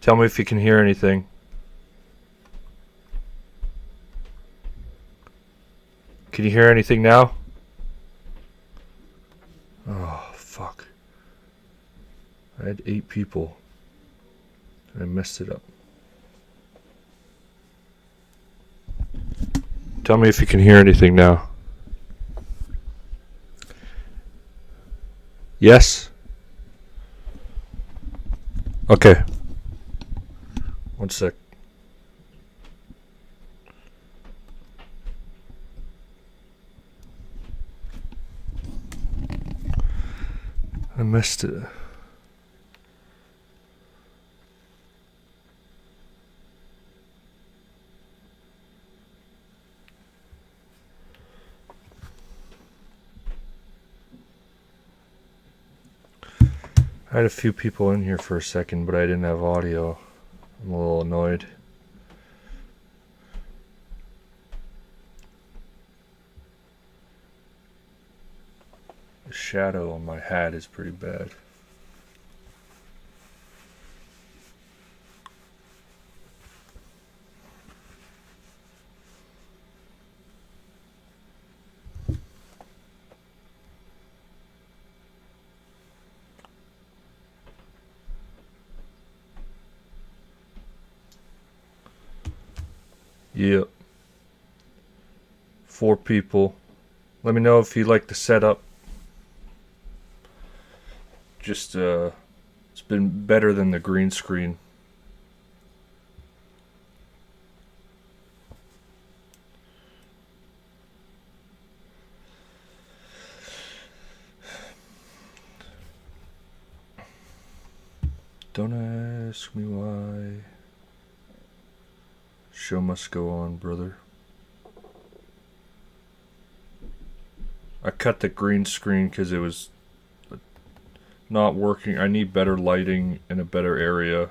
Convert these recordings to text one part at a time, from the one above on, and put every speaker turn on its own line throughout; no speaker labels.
Tell me if you can hear anything. Can you hear anything now? Oh, fuck. I had 8 people. And I messed it up. Tell me if you can hear anything now. Yes? Okay. One sec. I missed it. I had a few people in here for a second, but I didn't have audio. I'm a little annoyed. The shadow on my hat is pretty bad. Yep. 4 people. Let me know if you like the setup. Just, it's been better than the green screen. Don't ask me why. Show must go on, brother. I cut the green screen because it was not working. I need better lighting in a better area.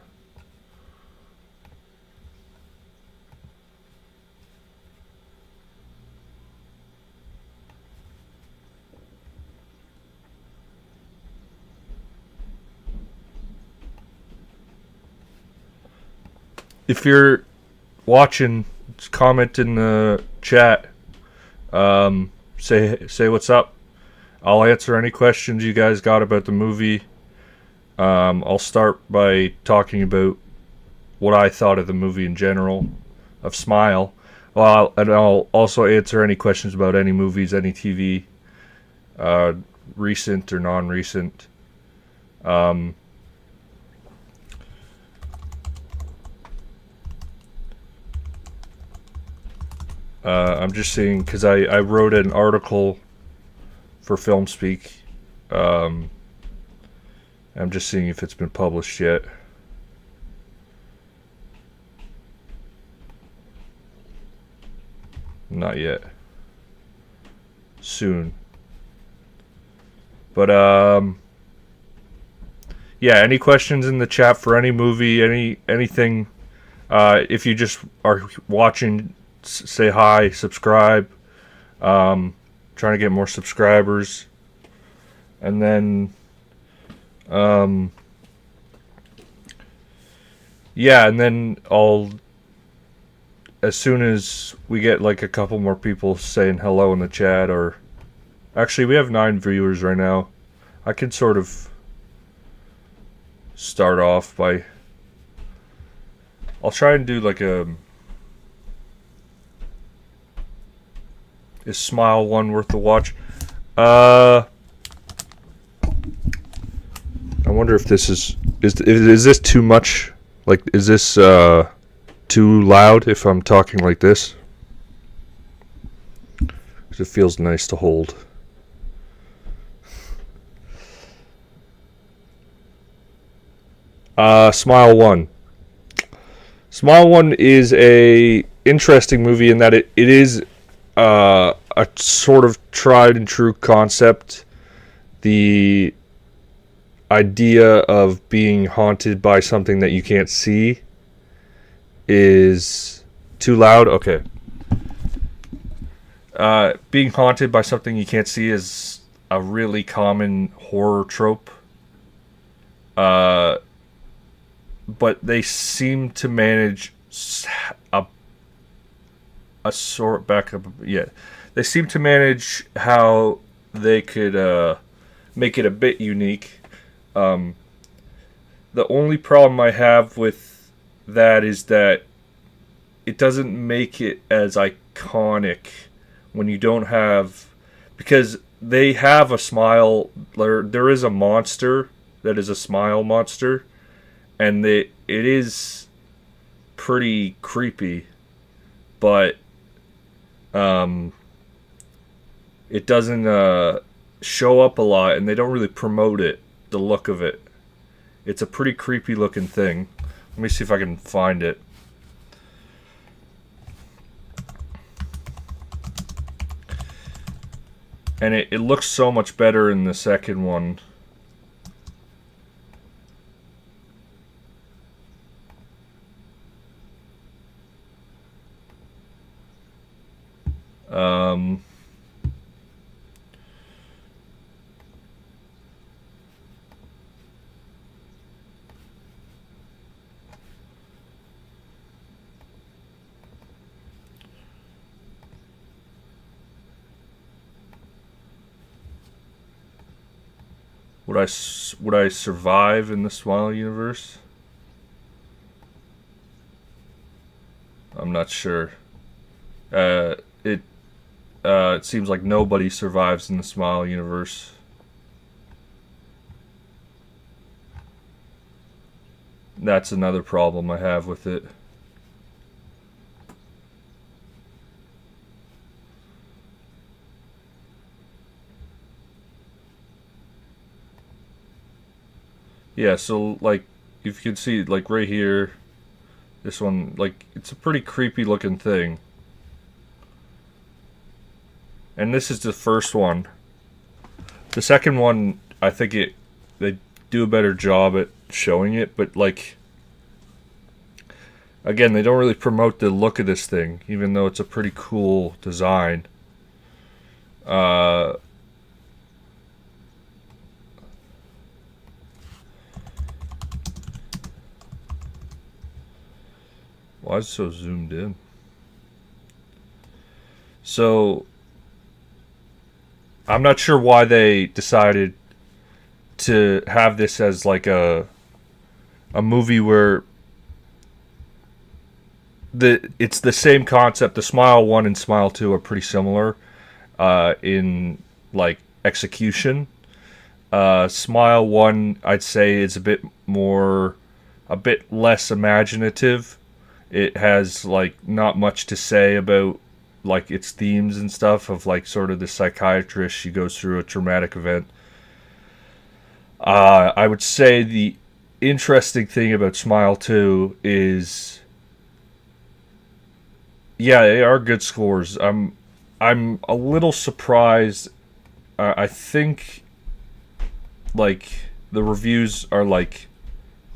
If you're watching, just comment in the chat. Say what's up. I'll answer any questions you guys got about the movie. I'll start by talking about what I thought of the movie in general, of Smile. And I'll also answer any questions about any movies, any TV, recent or non-recent. I'm just seeing, because I wrote an article for FilmSpeak. I'm just seeing if it's been published yet. Not yet. Soon. But, yeah, any questions in the chat for any movie, anything. If you just are watching, say hi, subscribe. Trying to get more subscribers. And then, yeah, and then as soon as we get like a couple more people saying hello in the chat, or actually we have 9 viewers right now. I can sort of start off by, I'll try and do like is Smile one worth the watch? I wonder if this is this too much? Like, is this too loud if I'm talking like this? 'Cause it feels nice to hold. Smile 1. Smile 1 is a interesting movie in that it is a sort of tried and true concept. The idea of being haunted by something that you can't see is too loud. Okay. Being haunted by something you can't see is a really common horror trope. but they seem to manage a a sort back up. Yeah, they seem to manage how they could make it a bit unique. Um, the only problem I have with that is that it doesn't make it as iconic when you don't have, because they have a smile. There is a monster that is a smile monster, and it is pretty creepy, but um, it doesn't show up a lot, and they don't really promote it. The look of it, it's a pretty creepy looking thing. Let me see if I can find it. And it looks so much better in the second one. Um, would I survive in the Smile universe? I'm not sure. Uh, it it seems like nobody survives in the Smile universe. That's another problem I have with it. Yeah, so like if you can see like right here, this one, like it's a pretty creepy looking thing. And this is the first one. The second one, I think they do a better job at showing it, but like again, they don't really promote the look of this thing, even though it's a pretty cool design. Uh, why is it so zoomed in? So I'm not sure why they decided to have this as like a movie where it's the same concept. The Smile 1 and Smile 2 are pretty similar in like execution. Smile 1, I'd say, is a bit less imaginative. It has like not much to say about like its themes and stuff of like sort of the psychiatrist. She goes through a traumatic event. I would say the interesting thing about Smile 2 is, yeah, they are good scores. I'm a little surprised. I think like the reviews are like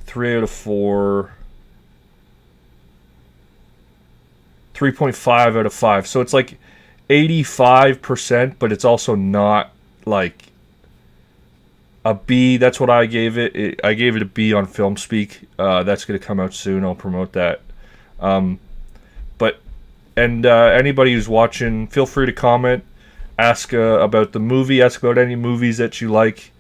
3 out of 4, 3.5 out of 5. So it's like 85%, but it's also not like a B. That's what I gave it. I gave it a B on FilmSpeak. That's going to come out soon. I'll promote that. But and anybody who's watching, feel free to comment, ask about the movie, ask about any movies that you like.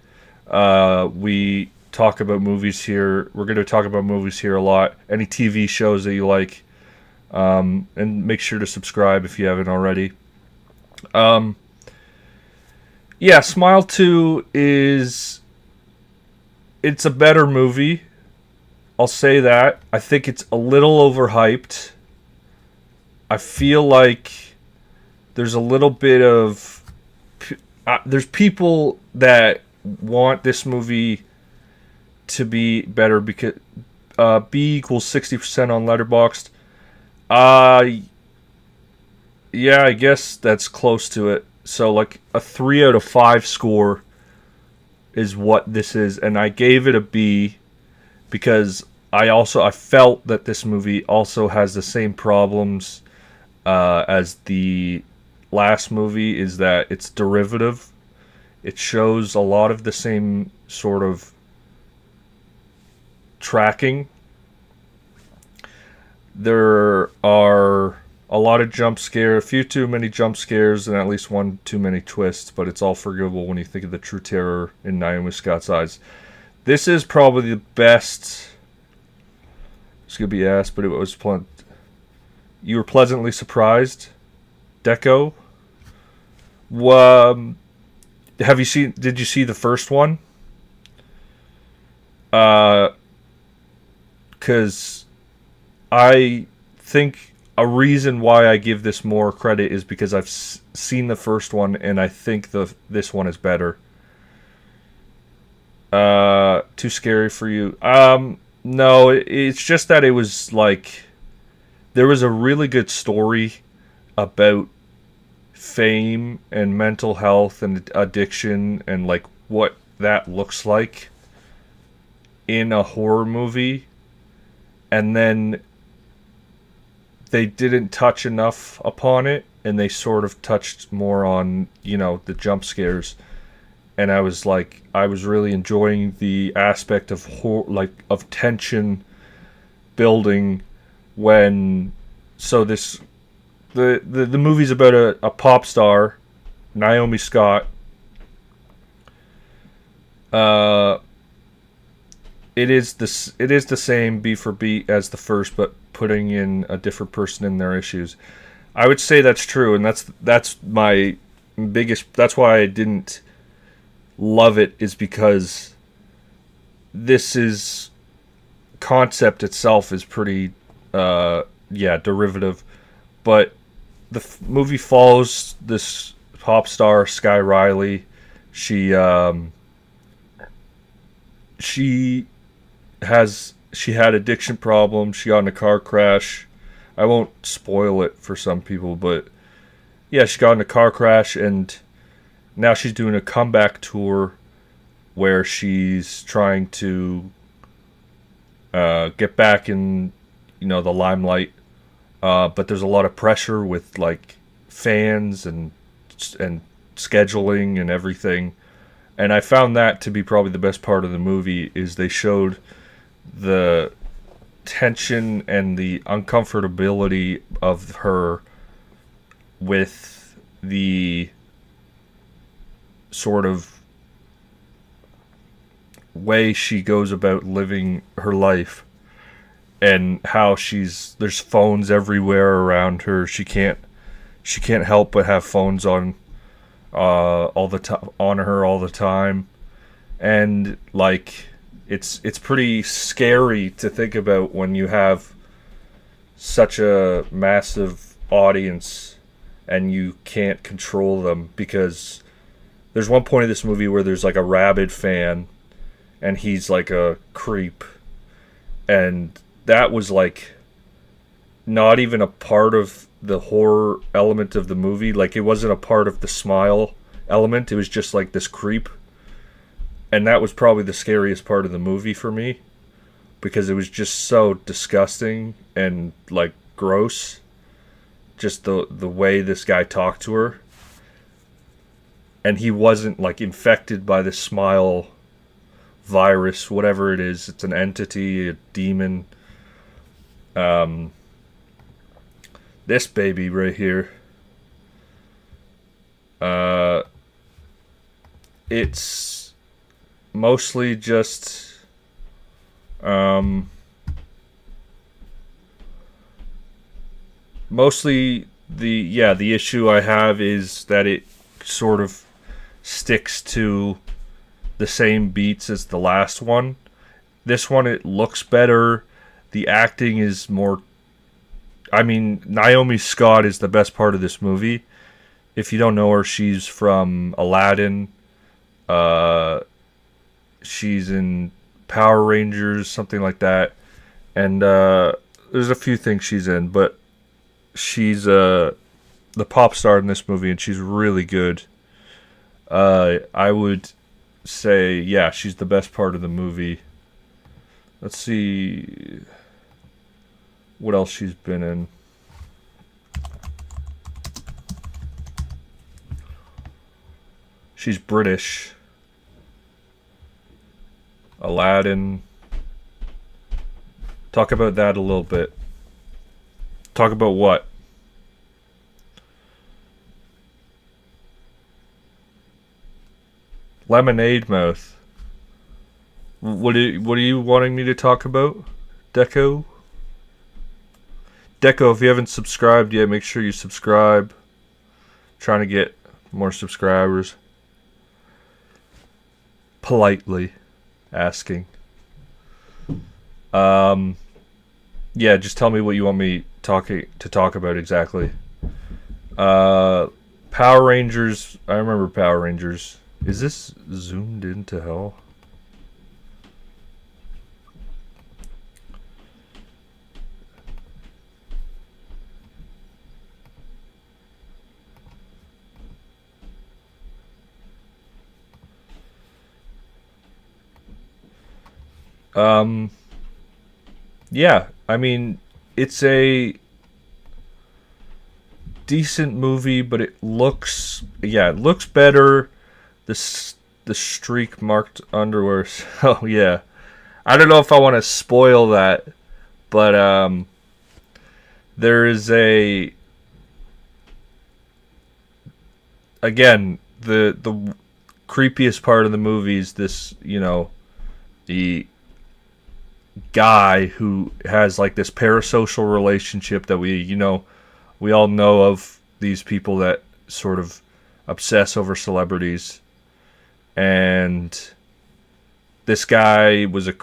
We talk about movies here. We're going to talk about movies here a lot. Any TV shows that you like, and make sure to subscribe if you haven't already. Yeah, Smile 2 it's a better movie. I'll say that. I think it's a little overhyped. I feel like there's a little bit of there's people that want this movie to be better because B equals 60% on Letterboxd. Yeah, I guess that's close to it. So like a 3 out of 5 score is what this is, and I gave it a B because I felt that this movie also has the same problems as the last movie, is that it's derivative. It shows a lot of the same sort of tracking There are a lot of jump scare, a few too many jump scares, and at least one too many twists, but it's all forgivable when you think of the true terror in Naomi Scott's eyes. This is probably the best. It's gonna be asked, but it was you were pleasantly surprised, Deco. Have you seen? Did you see the first one? Because I think a reason why I give this more credit is because I've seen the first one and I think this one is better. Too scary for you? No, it's just that it was like there was a really good story about fame and mental health and addiction and like what that looks like in a horror movie, and then they didn't touch enough upon it, and they sort of touched more on, the jump scares. And I was really enjoying the aspect of of tension building when. So the movie's about a pop star, Naomi Scott. It is the same beat for beat as the first, but putting in a different person in their issues. I would say that's true, and that's my biggest. That's why I didn't love it, is because this is concept itself is pretty derivative, but the movie follows this pop star, Sky Riley. She had addiction problems. She got in a car crash. I won't spoil it for some people, but yeah, she got in a car crash, and now she's doing a comeback tour where she's trying to get back in, the limelight. But there's a lot of pressure with like fans and scheduling and everything. And I found that to be probably the best part of the movie, is they showed the tension and the uncomfortability of her with the sort of way she goes about living her life, and how there's phones everywhere around her. She can't help but have phones on all the time, on her all the time, and like it's pretty scary to think about when you have such a massive audience and you can't control them. Because there's one point in this movie where there's like a rabid fan, and he's like a creep, and that was like not even a part of the horror element of the movie. Like, it wasn't a part of the smile element. It was just like this creep. And that was probably the scariest part of the movie for me, because it was just so disgusting and like gross. Just the way this guy talked to her. And he wasn't like infected by the smile virus, whatever it is. It's an entity, a demon. This baby right here, it's mostly just mostly the issue I have is that it sort of sticks to the same beats as the last one. This one, it looks better. The acting is more. I mean, Naomi Scott is the best part of this movie. If you don't know her, she's from Aladdin. She's in Power Rangers, something like that. And there's a few things she's in, but she's the pop star in this movie, and she's really good. I would say, yeah, she's the best part of the movie. Let's see what else she's been in. She's British. Aladdin. Talk about that a little bit. Talk about what? Lemonade Mouth. What are you wanting me to talk about? Deco? Deco, if you haven't subscribed yet, make sure you subscribe. Trying to get more subscribers. Politely asking. Yeah, just tell me what you want me to talk about exactly. Power Rangers. I remember Power Rangers. Is this zoomed into hell? Um, yeah, I mean, it's a decent movie, but it looks better. The streak marked underwear. Oh yeah, I don't know if I want to spoil that, but there is a again the creepiest part of the movie is this, the guy who has like this parasocial relationship that we all know of, these people that sort of obsess over celebrities. And this guy was a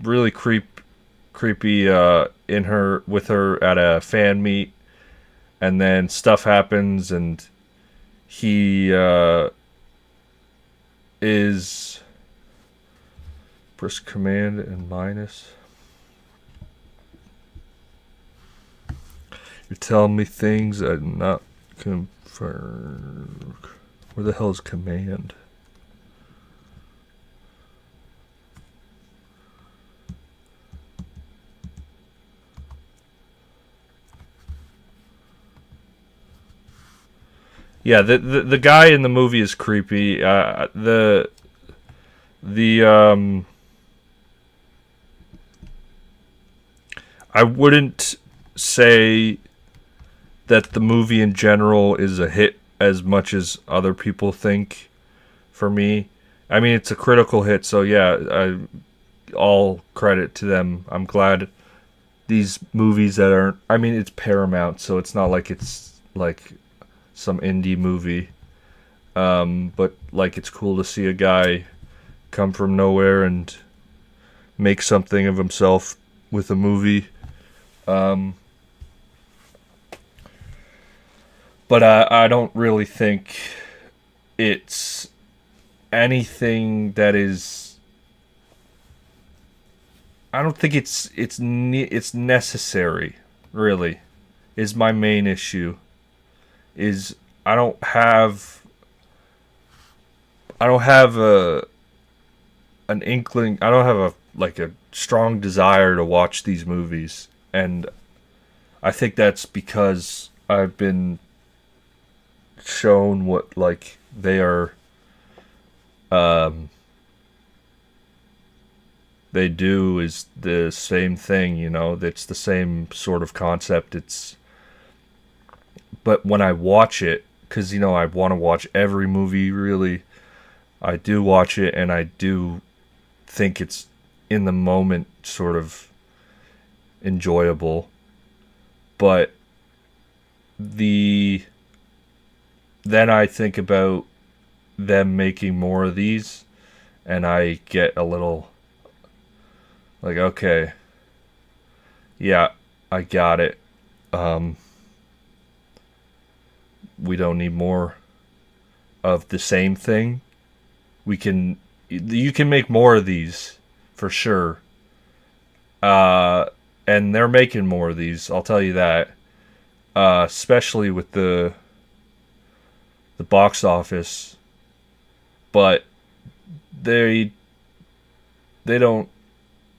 really creepy in her with her at a fan meet, and then stuff happens, and he is press command and minus. You're telling me things I'm not confirmed. Where the hell is command? Yeah, the guy in the movie is creepy. The I wouldn't say that the movie in general is a hit as much as other people think. For me, I mean, it's a critical hit, so yeah, all credit to them. I'm glad these movies that aren't. I mean, it's Paramount, so it's not like it's like some indie movie. But like, it's cool to see a guy come from nowhere and make something of himself with a movie. But I don't really think it's anything that is. I don't think it's necessary. Really, is my main issue. Is I don't have an inkling. I don't have a strong desire to watch these movies, and I think that's because I've been shown what like they are. They do is the same thing. It's the same sort of concept. But when I watch it, because I want to watch every movie really, I do watch it, and I do think it's in the moment sort of enjoyable. But then I think about them making more of these, and I get a little like, okay, yeah, I got it. We don't need more of the same thing. You can make more of these for sure. And they're making more of these, I'll tell you that. Especially with the box office. But they don't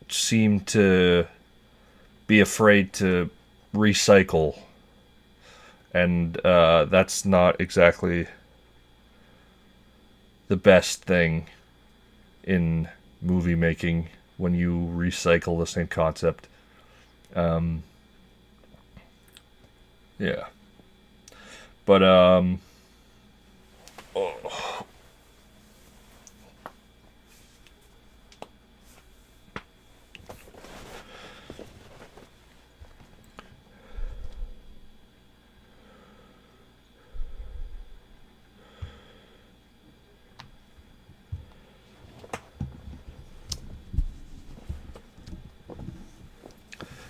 seem to be afraid to recycle. And that's not exactly the best thing in movie making when you recycle the same concept. Yeah. But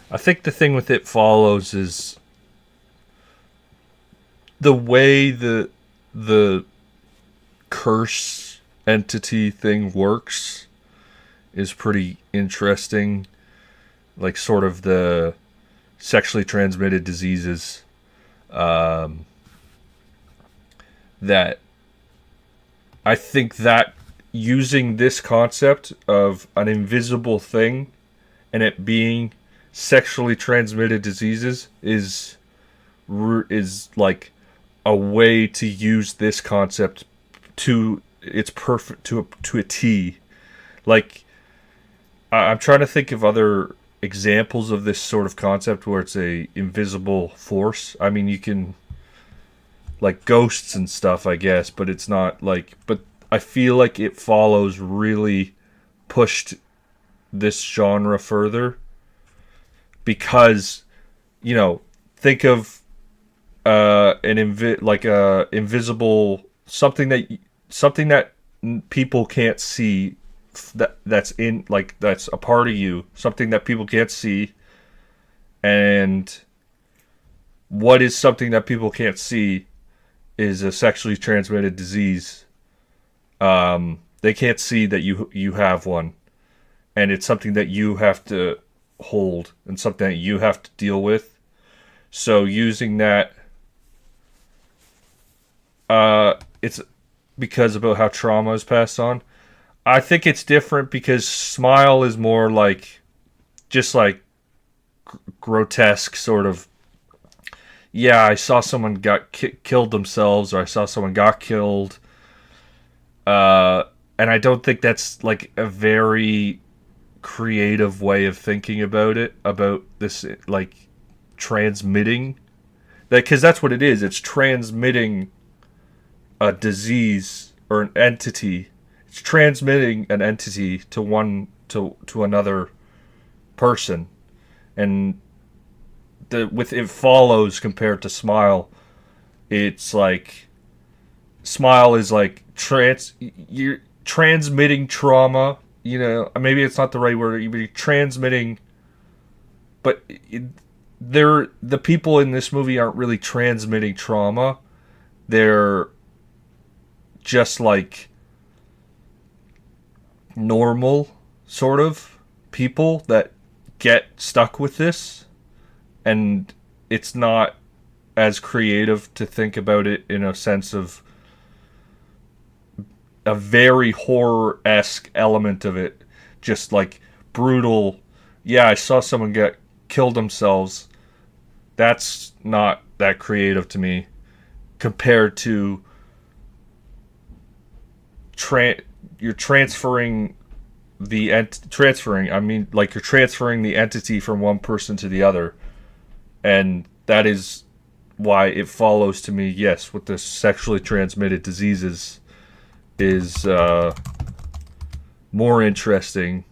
I think the thing with It Follows is the way the curse entity thing works is pretty interesting. Like sort of the sexually transmitted diseases that I think that using this concept of an invisible thing and it being sexually transmitted diseases is like a way to use this concept to its perfect to a T. Like I'm trying to think of other examples of this sort of concept where it's a invisible force. I mean, you can like ghosts and stuff, I guess, but it's not like. But I feel like It Follows really pushed this genre further because, think of like a invisible something that people can't see that's a part of you, something that people can't see. And what is something that people can't see is a sexually transmitted disease. They can't see that you have one, and it's something that you have to hold and something that you have to deal with. So using that, it's because about how trauma is passed on. I think it's different because Smile is more like just like grotesque sort of. Yeah, I saw someone killed themselves, or I saw someone got killed. And I don't think that's like a very creative way of thinking about this, like transmitting that, because that's what it is. It's transmitting a disease or an entity. It's transmitting an entity to another person, and with It Follows compared to Smile, it's like Smile is like you're transmitting trauma. Maybe it's not the right word. You're transmitting, but the people in this movie aren't really transmitting trauma. They're just like normal sort of people that get stuck with this, and it's not as creative to think about it in a sense of a very horror-esque element of it, just like brutal. Yeah, I saw someone get killed themselves. That's not that creative to me compared to you're transferring I mean, like you're transferring the entity from one person to the other, and that is why It Follows to me. Yes, with the sexually transmitted diseases is more interesting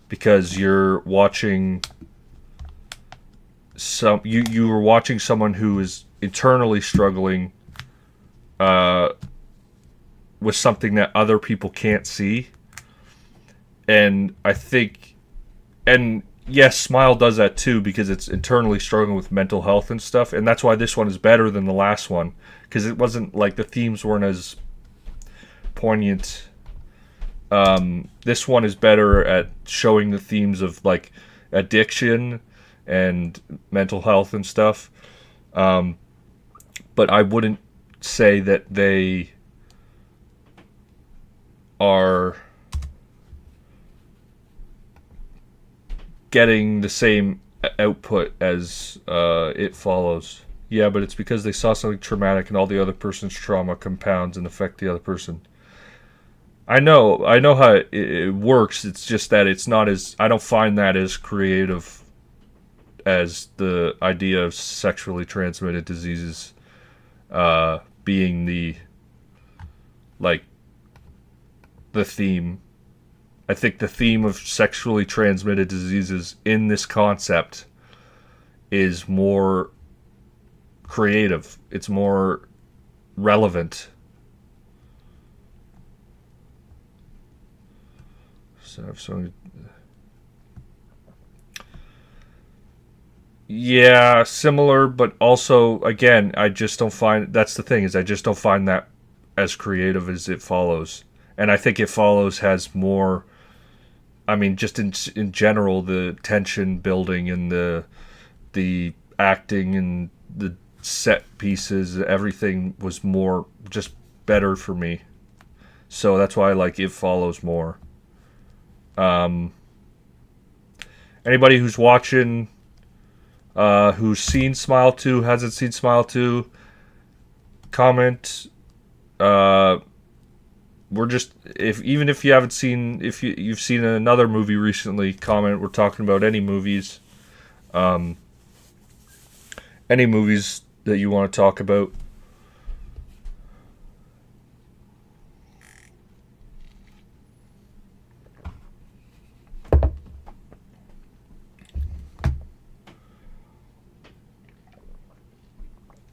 because you're watching you were watching someone who is internally struggling with something that other people can't see. And I think, and yes, Smile does that too because it's internally struggling with mental health and stuff, and that's why this one is better than the last one, because it wasn't like the themes weren't as poignant. This one is better at showing the themes of like addiction and mental health and stuff. But I wouldn't say that they are getting the same output as It Follows. Yeah, but it's because they saw something traumatic and all the other person's trauma compounds and affect the other person. I know how it works. It's just that it's not as, I don't find that as creative as the idea of sexually transmitted diseases being like the theme. I think the theme of sexually transmitted diseases in this concept is more creative. It's more relevant. So yeah, similar, but also again, I just don't find that's the thing is I just don't find that as creative as It Follows, and I think It Follows has more. I mean, just in general, the tension building and the acting and the set pieces, everything was more just better for me. So that's why I like It Follows more. Um, Anybody who's watching, who's seen Smile 2, hasn't seen Smile 2, comment. Uh, we're just if even if you haven't seen if you've seen another movie recently, comment. We're talking about any movies, um, any movies that you want to talk about.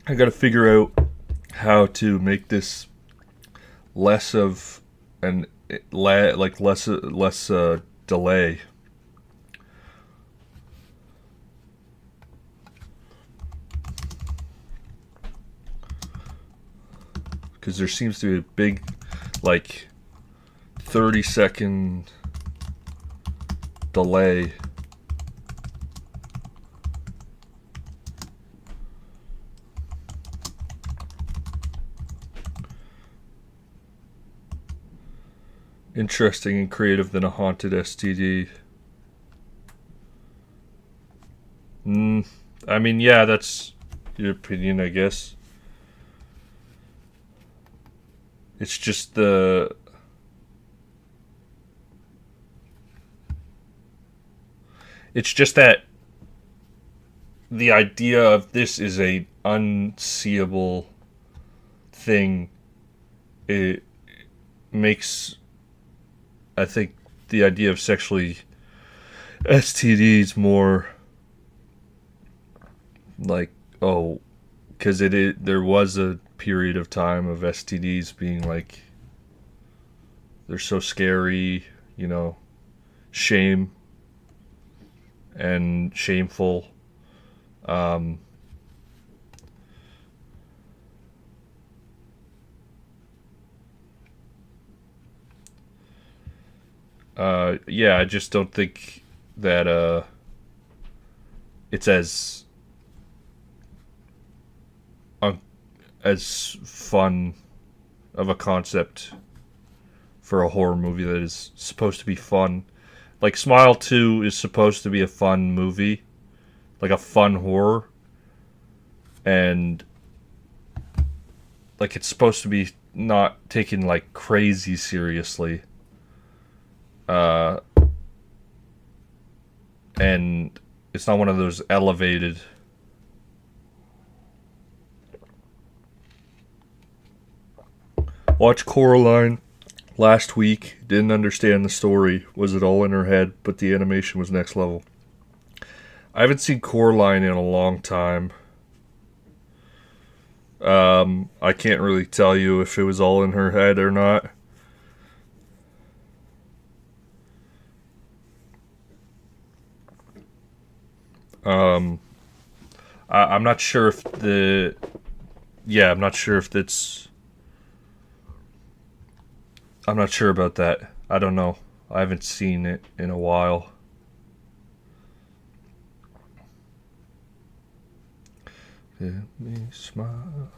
I got to figure out how to make this less of an less delay. Because there seems to be a big, like, 30-second delay. Interesting and creative than a haunted STD. I mean, yeah, that's your opinion, I guess. It's just it's just that the idea of this is a unseeable thing. It makes, I think, the idea of sexually STDs more like, oh, because there was a period of time of STDs being like, they're so scary, shame and shameful. Um, yeah, I just don't think that it's as fun of a concept for a horror movie that is supposed to be fun. Like Smile 2 is supposed to be a fun movie, like a fun horror, and like it's supposed to be not taken like crazy seriously. Uh, and it's not one of those elevated. Watch Coraline last week. Didn't understand the story. Was it all in her head? But the animation was next level. I haven't seen Coraline in a long time. I can't really tell you if it was all in her head or not. I'm not sure if I'm not sure if it's. I'm not sure about that. I don't know. I haven't seen it in a while. Let me smile.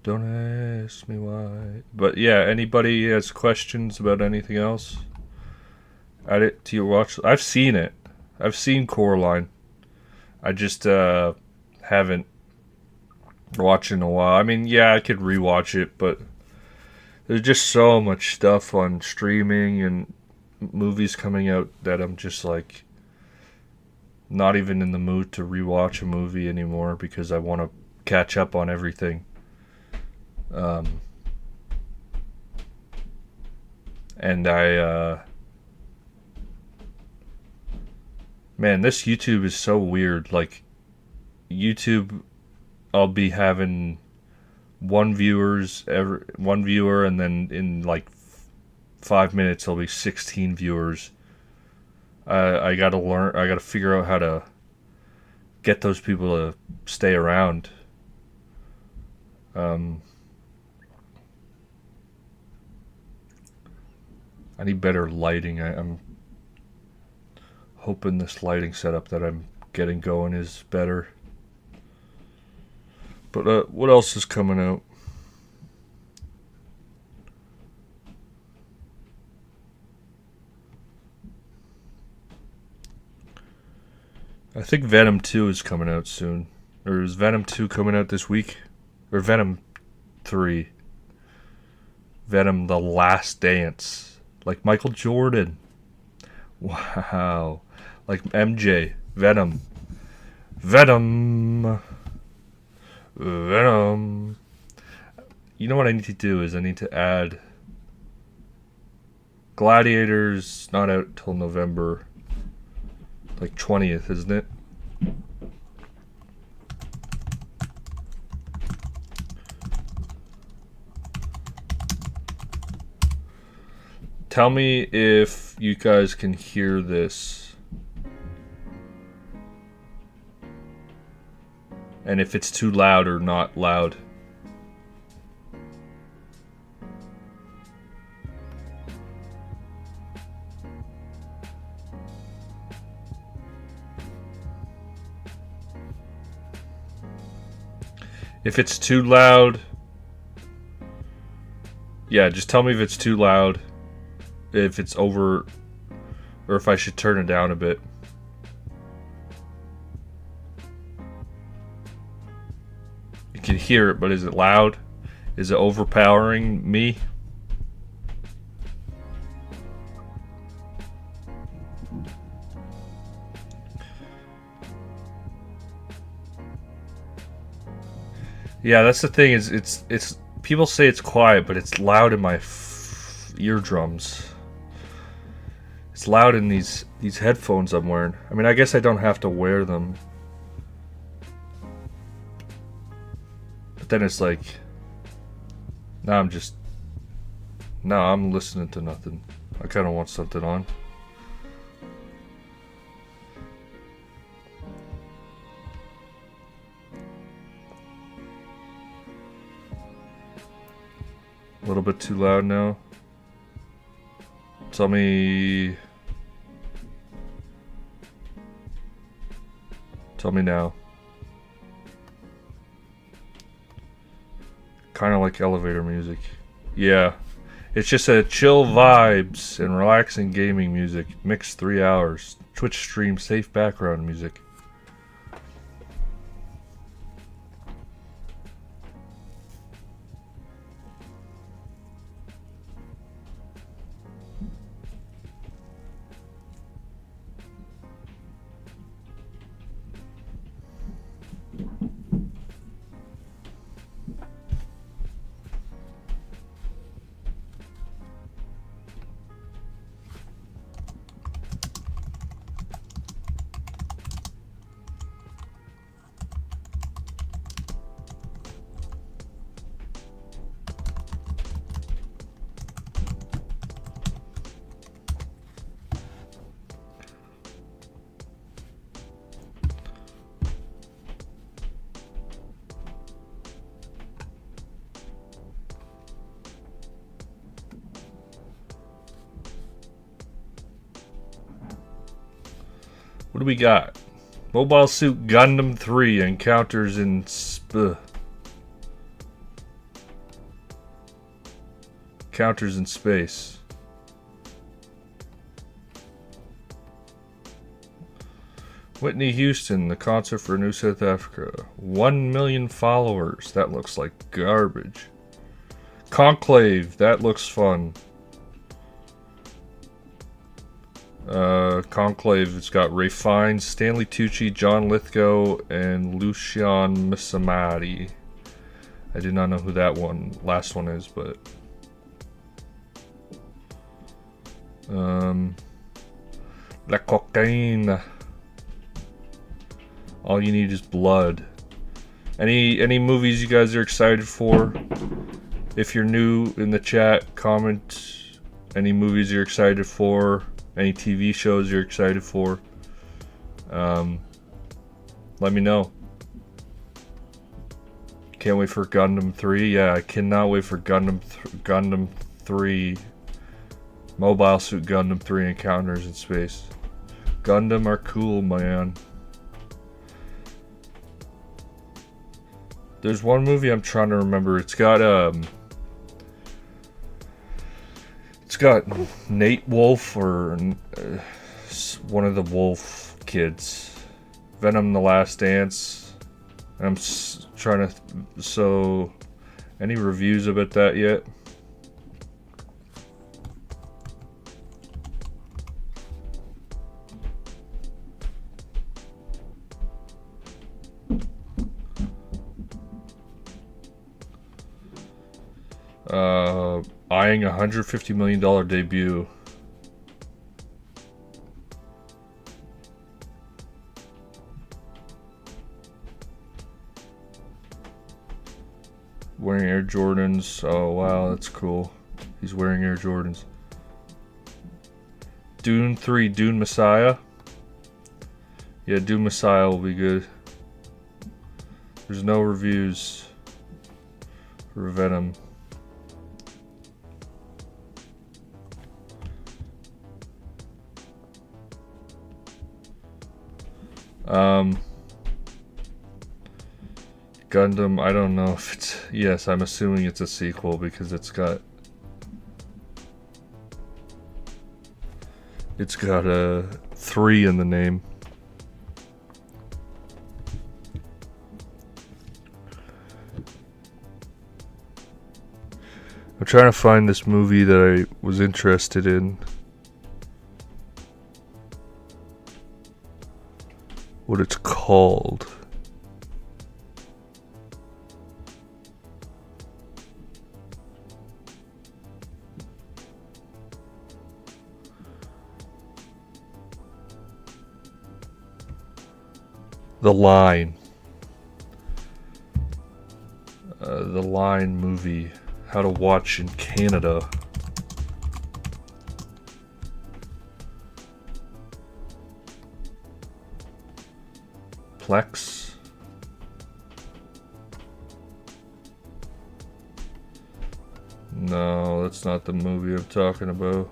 Don't ask me why. But yeah, anybody has questions about anything else? Add it to your watch. I've seen it. I've seen Coraline. I just haven't watched in a while. I mean, yeah, I could rewatch it, but there's just so much stuff on streaming and movies coming out that I'm just like not even in the mood to rewatch a movie anymore because I want to catch up on everything. Um, and man, this YouTube is so weird. Like, YouTube, I'll be having one viewer, and then in like 5 minutes, there'll be 16 viewers. I gotta learn. I gotta figure out how to get those people to stay around. Um, I need better lighting. I'm hoping this lighting setup that I'm getting going is better. But what else is coming out? I think Venom 2 is coming out soon. Or is Venom 2 coming out this week? Or Venom 3? Venom The Last Dance. Like Michael Jordan. Wow. Like MJ. Venom. Venom. Venom. You know what I need to do is I need to add Gladiator's not out till November. Like 20th, isn't it? Tell me if you guys can hear this. And if it's too loud or not loud. If it's too loud, yeah, just tell me if it's too loud, if it's over, or if I should turn it down a bit. You can hear it, but is it loud? Is it overpowering me? Yeah, that's the thing. Is it's people say it's quiet, but it's loud in my eardrums. It's loud in these headphones I'm wearing. I mean, I guess I don't have to wear them, but then it's like, now I'm listening to nothing. I kind of want something on. A little bit too loud now. Tell me now. Kind of like elevator music. Yeah. It's just a chill vibes and relaxing gaming music. Mixed 3 hours. Twitch stream safe background music. What do we got? Mobile Suit Gundam 3 Encounters in Encounters in Space. Whitney Houston, the concert for New South Africa. 1 million followers. That looks like garbage. Conclave. That looks fun. Conclave. It's got Ray Fiennes, Stanley Tucci, John Lithgow, and Lucian Misamati. I do not know who that last one is, but... La Cocaine. All You Need Is Blood. Any movies you guys are excited for? If you're new in the chat, comment any movies you're excited for, any TV shows you're excited for. Let me know. Can't wait for Gundam 3. Yeah, I cannot wait for Gundam 3. Mobile Suit Gundam 3 Encounters in Space. Gundam are cool, man. There's one movie I'm trying to remember. It's got Nate Wolf or one of the Wolf kids. Venom: The Last Dance. I'm trying to. So, any reviews about that yet? Eyeing $150 million debut. Wearing Air Jordans. Oh wow, that's cool. He's wearing Air Jordans. Dune 3, Dune Messiah. Yeah, Dune Messiah will be good. There's no reviews for Venom. Gundam, I don't know if it's... Yes, I'm assuming it's a sequel because it's got a 3 in the name. I'm trying to find this movie that I was interested in. What it's called. The Line. The Line movie. How to watch in Canada. Plex. No, that's not the movie I'm talking about.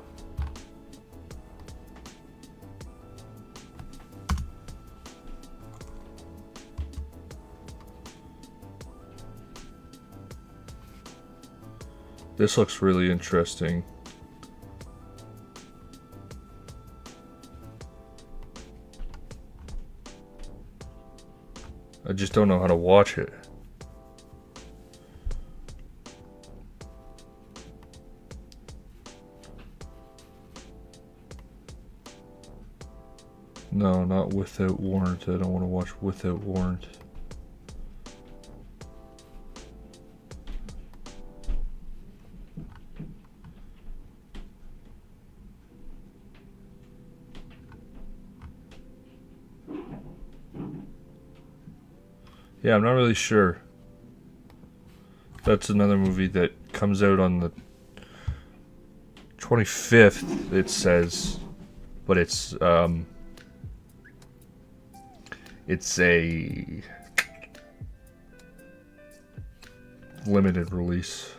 This looks really interesting. I just don't know how to watch it. No, not Without Warrant. I don't want to watch Without Warrant. Yeah, I'm not really sure. That's another movie that comes out on the 25th, it says. But it's a limited release.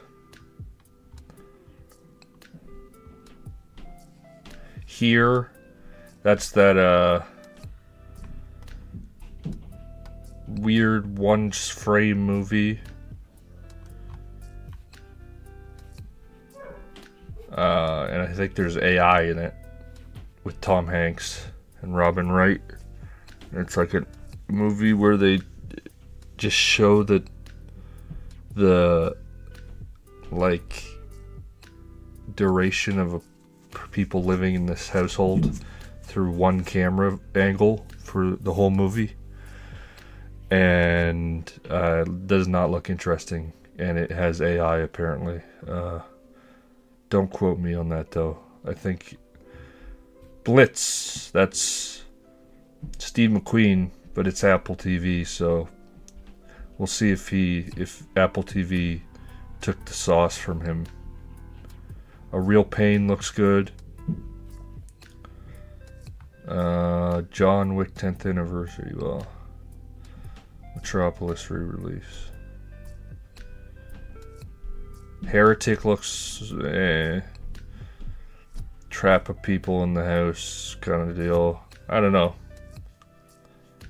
Here, that's that weird one frame movie. And I think there's AI in it with Tom Hanks and Robin Wright. It's like a movie where they just show the like duration of people living in this household through one camera angle for the whole movie, and does not look interesting, and it has AI apparently. Don't quote me on that though. I think Blitz, that's Steve McQueen, but it's Apple TV, so we'll see if Apple TV took the sauce from him. A Real Pain looks good. John Wick 10th anniversary. Well, Metropolis re-release. Heretic looks trap of people in the house kind of deal. I don't know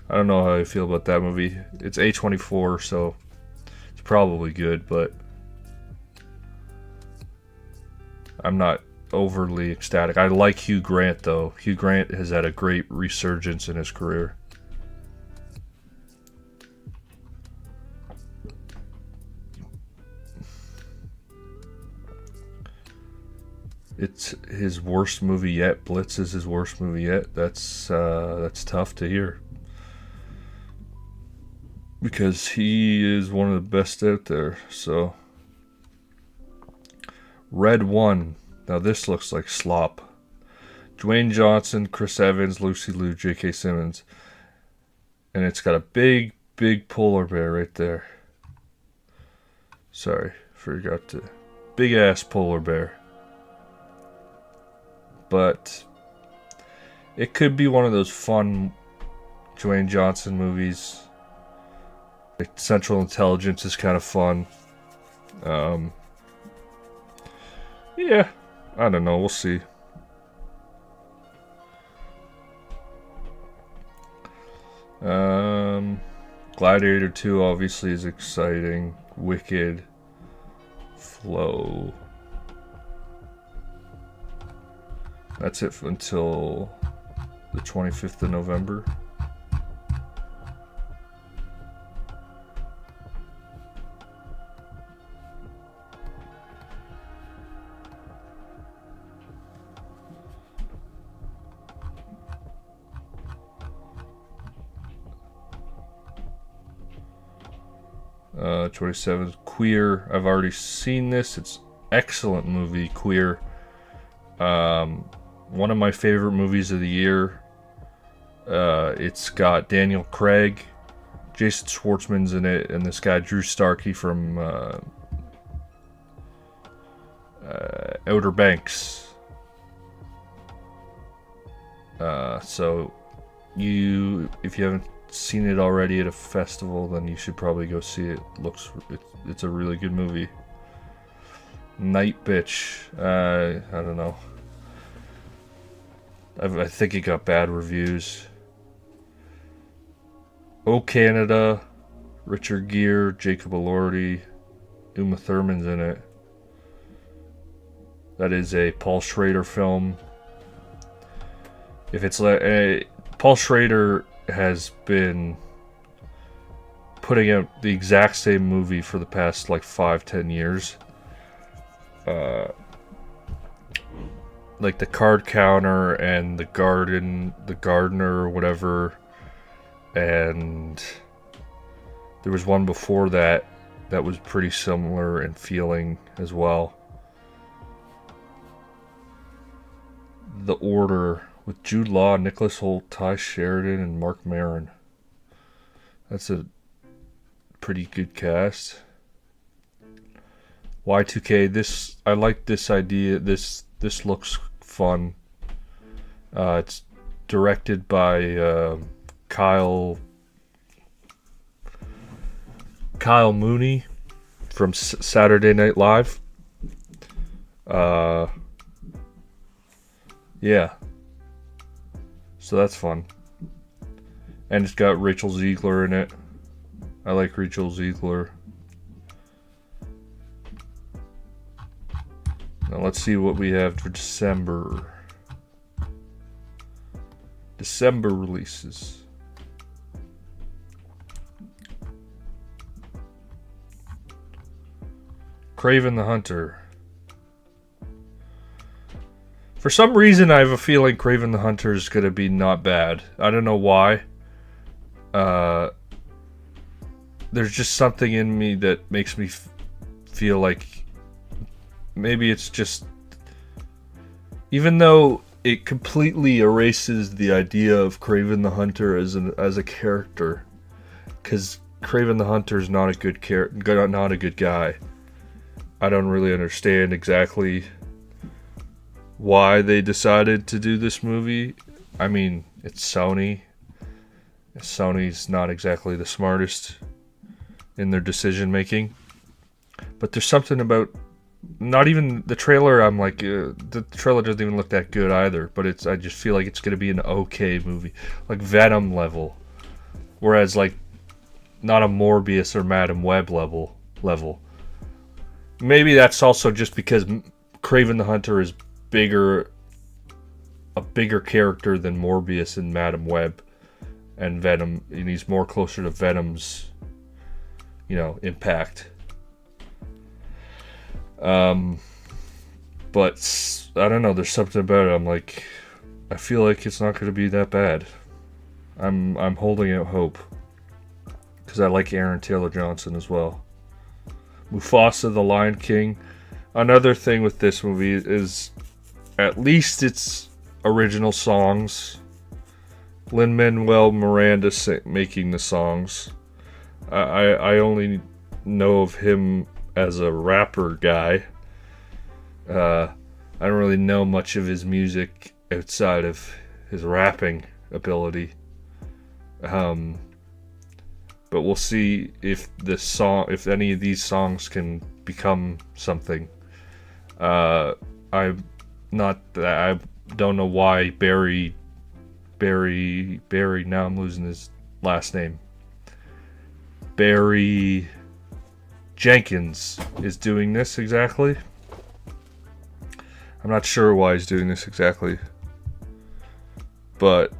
how I feel about that movie. It's A24, so it's probably good, but I'm not overly ecstatic. I like Hugh Grant though. Hugh Grant has had a great resurgence in his career. It's his worst movie yet. Blitz is his worst movie yet. That's tough to hear, because he is one of the best out there. So Red 1. Now this looks like slop. Dwayne Johnson, Chris Evans, Lucy Liu, J.K. Simmons. And it's got a big, big polar bear right there. Sorry, forgot to. Big ass polar bear. But it could be one of those fun Dwayne Johnson movies. Like Central Intelligence is kind of fun. Yeah, I don't know. We'll see. Gladiator 2 obviously is exciting. Wicked. Flow. That's it until the 25th of November. Uh, 27th, Queer. I've already seen this. It's excellent movie, Queer. One of my favorite movies of the year. It's got Daniel Craig, Jason Schwartzman's in it, and this guy Drew Starkey from Outer Banks. So if you haven't seen it already at a festival, then you should probably go see it. It's a really good movie. Night Bitch. I don't know. I think it got bad reviews. Oh Canada, Richard Gere, Jacob Elordi, Uma Thurman's in it. That is a Paul Schrader film. If it's Paul Schrader has been putting out the exact same movie for the past like 5-10 years. Like The Card Counter and The Gardener or whatever, and there was one before that was pretty similar in feeling as well. The Order with Jude Law, Nicholas Hoult, Ty Sheridan, and Mark Maron. That's a pretty good cast. Y2K. I like this idea. This looks fun. It's directed by Kyle Mooney from Saturday Night Live. Yeah. So that's fun. And it's got Rachel Ziegler in it. I like Rachel Ziegler. Now let's see what we have for December. December releases. Kraven the Hunter. For some reason, I have a feeling Kraven the Hunter is going to be not bad. I don't know why. There's just something in me that makes me feel like maybe it's just... Even though it completely erases the idea of Kraven the Hunter as a character, because Kraven the Hunter is not a good not a good guy. I don't really understand exactly why they decided to do this movie. I mean, it's Sony. Sony's not exactly the smartest in their decision making, but there's something about not even the trailer. I'm like, the trailer doesn't even look that good either. But I just feel like it's gonna be an okay movie, like Venom level, whereas like not a Morbius or Madam Web level. Maybe that's also just because Kraven the Hunter is a bigger character than Morbius and Madam Web and Venom, and he's more closer to Venom's, impact. But I don't know, there's something about it. I'm like, I feel like it's not going to be that bad. I'm holding out hope because I like Aaron Taylor Johnson as well. Mufasa the Lion King. Another thing with this movie is at least its original songs. Lin-Manuel Miranda making the songs. I only know of him as a rapper guy. I don't really know much of his music outside of his rapping ability. But we'll see if any of these songs can become something. I don't know why Barry. Now I'm losing his last name. Barry Jenkins is doing this exactly. I'm not sure why he's doing this exactly, but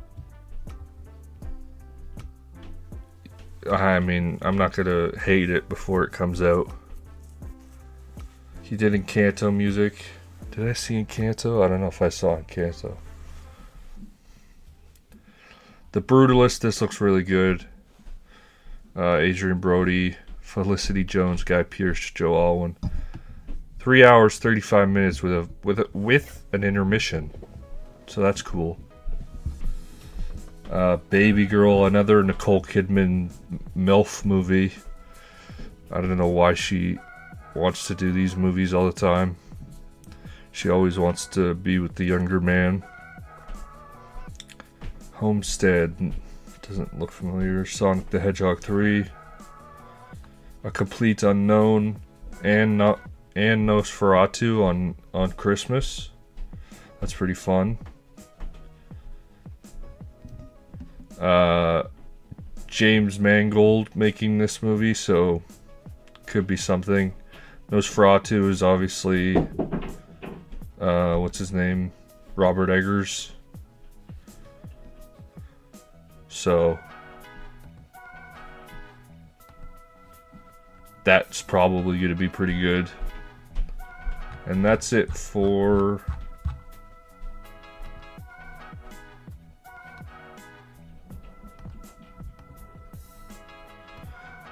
I mean, I'm not gonna hate it before it comes out. He did Encanto music. Did I see Encanto? I don't know if I saw Encanto. The Brutalist, this looks really good. Adrian Brody, Felicity Jones, Guy Pearce, Joe Alwyn. 3 hours, 35 minutes with an intermission. So that's cool. Baby Girl, another Nicole Kidman MILF movie. I don't know why she wants to do these movies all the time. She always wants to be with the younger man. Homestead, doesn't look familiar. Sonic the Hedgehog 3. A Complete Unknown, and Nosferatu on Christmas. That's pretty fun. James Mangold making this movie, so could be something. Nosferatu is obviously what's his name? Robert Eggers. So that's probably going to be pretty good. And that's it for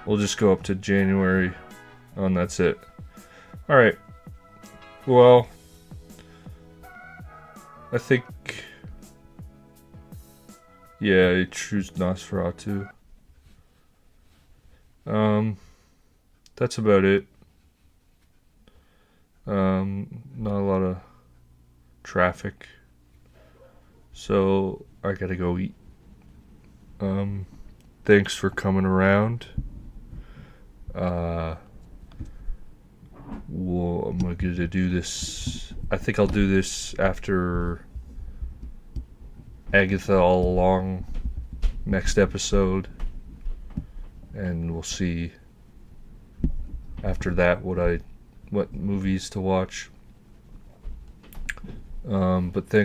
we'll just go up to January, and that's it. Alright. Well, I think, yeah, I choose Nosferatu. That's about it. Not a lot of traffic, so I gotta go eat. Thanks for coming around. Well, I'm gonna do this. I think I'll do this after Agatha All Along next episode, and we'll see after that what movies to watch. But thanks